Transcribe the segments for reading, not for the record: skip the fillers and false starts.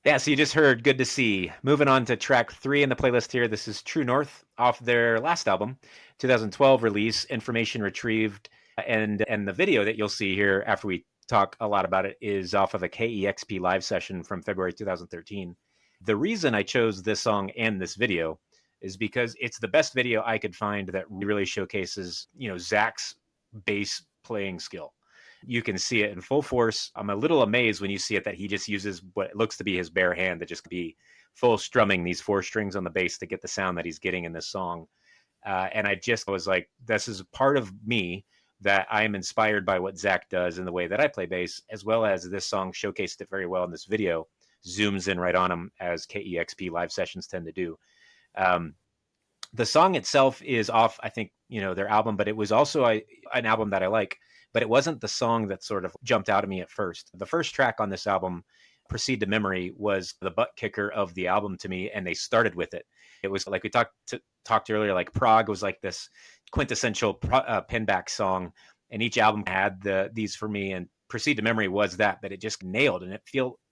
Yeah, so you just heard Good to See. Moving on to track 3 in the playlist here. This is True North off their last album, 2012 release, Information Retrieved. And the video that you'll see here after we talk a lot about it is off of a KEXP live session from February 2013. The reason I chose this song and this video is because it's the best video I could find that really showcases, Zach's bass playing skill. You can see it in full force. I'm a little amazed when you see it that he just uses what looks to be his bare hand to just be full strumming these four strings on the bass to get the sound that he's getting in this song. And I just was like, this is part of me that I am inspired by what Zach does in the way that I play bass, as well as this song showcased it very well in this video. Zooms in right on him as KEXP live sessions tend to do. Um, the song itself is off, I think, their album, but it was also an album that I like, but it wasn't the song that sort of jumped out at me at first. The first track on this album, Proceed to Memory, was the butt kicker of the album to me, and they started with it. It was like we talked earlier, like Prague was like this quintessential Pinback song, and each album had these for me, and Proceed to Memory was that, but it just nailed, and it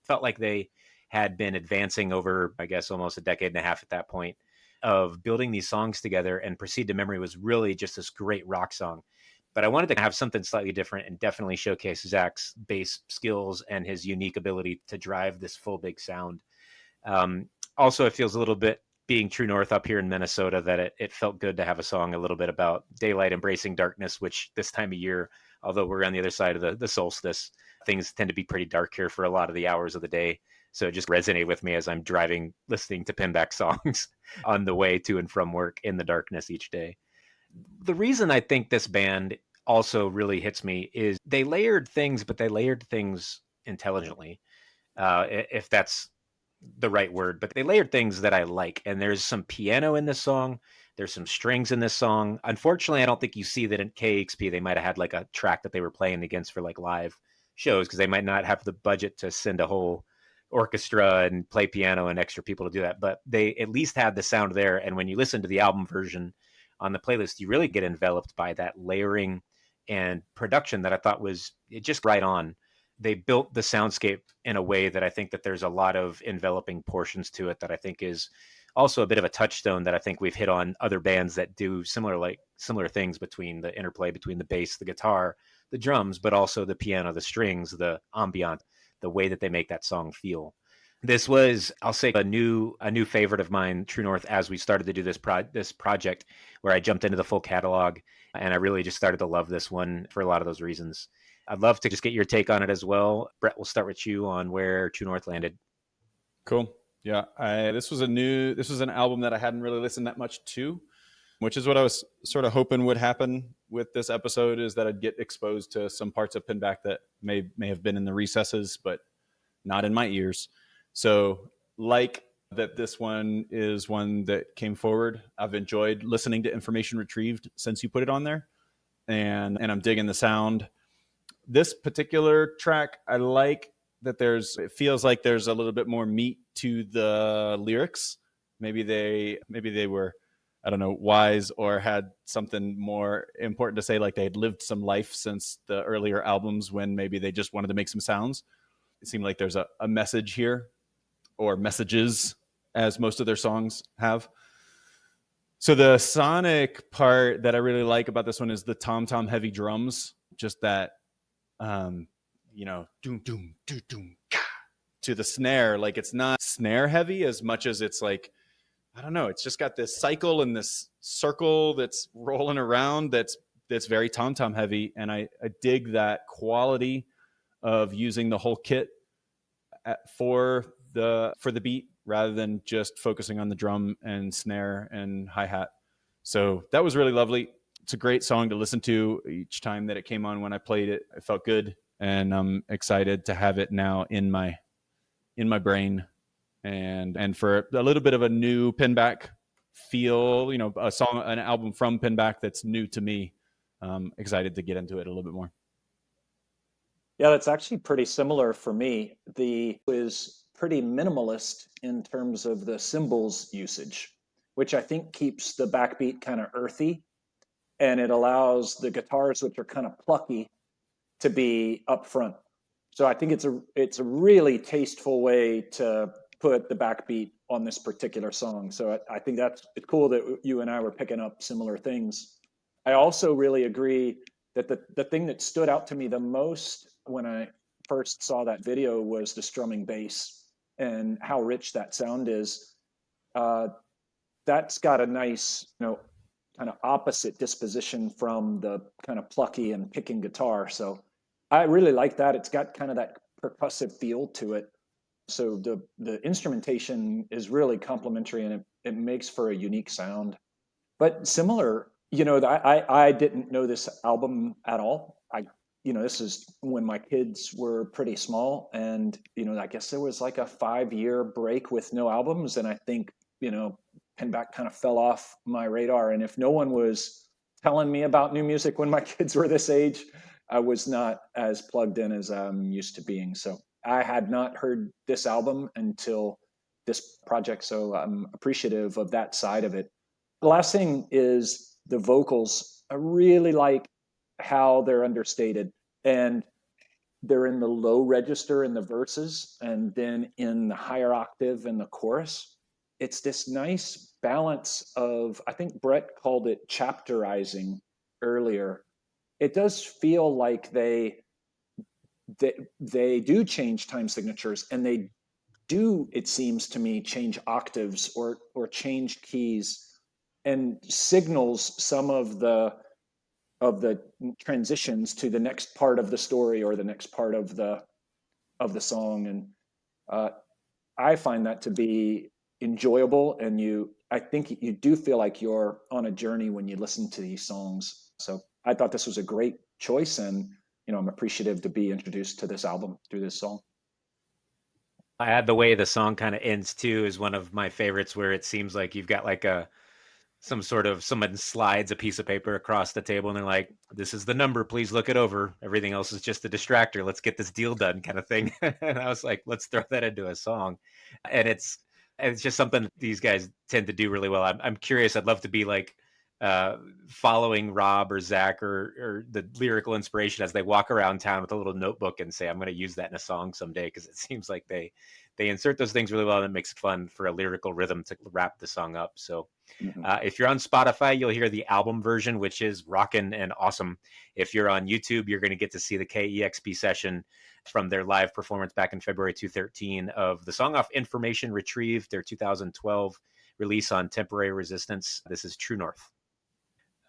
felt like they had been advancing over, I guess, almost a decade and a half at that point of building these songs together, and Proceed to Memory was really just this great rock song. But I wanted to have something slightly different and definitely showcase Zach's bass skills and his unique ability to drive this full big sound. Also, it feels a little bit, being True North up here in Minnesota, that it felt good to have a song a little bit about daylight embracing darkness, which this time of year, although we're on the other side of the solstice, things tend to be pretty dark here for a lot of the hours of the day. So it just resonated with me as I'm driving, listening to Pinback songs on the way to and from work in the darkness each day. The reason I think this band also really hits me is they layered things, but they layered things intelligently, if that's the right word. But they layered things that I like. And there's some piano in this song. There's some strings in this song. Unfortunately, I don't think you see that in KXP. They might have had like a track that they were playing against for like live shows because they might not have the budget to send a whole orchestra and play piano and extra people to do that. But they at least had the sound there. And when you listen to the album version on the playlist, you really get enveloped by that layering and production that I thought was just right on. They built the soundscape in a way that I think that there's a lot of enveloping portions to it that I think is also a bit of a touchstone that I think we've hit on other bands that do similar things between the interplay between the bass, the guitar, the drums, but also the piano, the strings, the ambient, the way that they make that song feel. This was, I'll say, a new favorite of mine, True North, as we started to do this project, where I jumped into the full catalog, and I really just started to love this one for a lot of those reasons. I'd love to just get your take on it as well. Brett, we'll start with you on where True North landed. Cool. Yeah, this was an album that I hadn't really listened that much to, which is what I was sort of hoping would happen with this episode, is that I'd get exposed to some parts of Pinback that may have been in the recesses, but not in my ears. So, like that, this one is one that came forward. I've enjoyed listening to Information Retrieved since you put it on there, and I'm digging the sound. This particular track, I like that it feels like there's a little bit more meat to the lyrics. Maybe they were, I don't know, wise or had something more important to say, like they had lived some life since the earlier albums when maybe they just wanted to make some sounds. It seemed like there's a message here, or messages, as most of their songs have. So the sonic part that I really like about this one is the tom-tom heavy drums, just that, doom, doom, doom, doom, to the snare. Like, it's not snare heavy as much as it's like, I don't know, it's just got this cycle and this circle that's rolling around that's very tom-tom heavy. And I dig that quality of using the whole kit for the beat rather than just focusing on the drum and snare and hi-hat. So that was really lovely. It's a great song to listen to. Each time that it came on when I played it, it felt good, and I'm excited to have it now in my brain, and for a little bit of a new Pinback feel, an album from Pinback that's new to me. Excited to get into it a little bit more. Yeah, that's actually pretty similar for me. The is pretty minimalist in terms of the cymbals usage, which I think keeps the backbeat kind of earthy, and it allows the guitars, which are kind of plucky, to be up front. So I think it's a really tasteful way to put the backbeat on this particular song. So I think it's cool that you and I were picking up similar things. I also really agree that the thing that stood out to me the most when I first saw that video was the strumming bass and how rich that sound is. That's got a nice, kind of opposite disposition from the kind of plucky and picking guitar. So I really like that. It's got kind of that percussive feel to it. So the instrumentation is really complementary, and it makes for a unique sound. But similar, I didn't know this album at all. This is when my kids were pretty small, and I guess there was like a 5-year break with no albums, and I think Pinback kind of fell off my radar. And if no one was telling me about new music when my kids were this age, I was not as plugged in as I'm used to being. So I had not heard this album until this project, so I'm appreciative of that side of it. The last thing is the vocals. I really like how they're understated, and they're in the low register in the verses and then in the higher octave in the chorus. It's this nice balance of, I think Brett called it chapterizing earlier. It does feel like they do change time signatures, and they do, it seems to me, change octaves or change keys, and signals some of the transitions to the next part of the story or the next part of the song. And I find that to be enjoyable, and I think you do feel like you're on a journey when you listen to these songs. So I thought this was a great choice, and I'm appreciative to be introduced to this album through this song. I had the way the song kind of ends too is one of my favorites, where it seems like you've got like someone slides a piece of paper across the table and they're like, this is the number, please look it over. Everything else is just a distractor. Let's get this deal done, kind of thing. And I was like, let's throw that into a song. And it's just something these guys tend to do really well. I'm curious. I'd love to be like following Rob or Zach or the lyrical inspiration as they walk around town with a little notebook and say, I'm going to use that in a song someday, because it seems like they insert those things really well, and it makes it fun for a lyrical rhythm to wrap the song up. So if you're on Spotify, you'll hear the album version, which is rockin' and awesome. If you're on YouTube, you're going to get to see the KEXP session from their live performance back in February 2013 of the song off Information Retrieved, their 2012 release on Temporary Resistance. This is True North.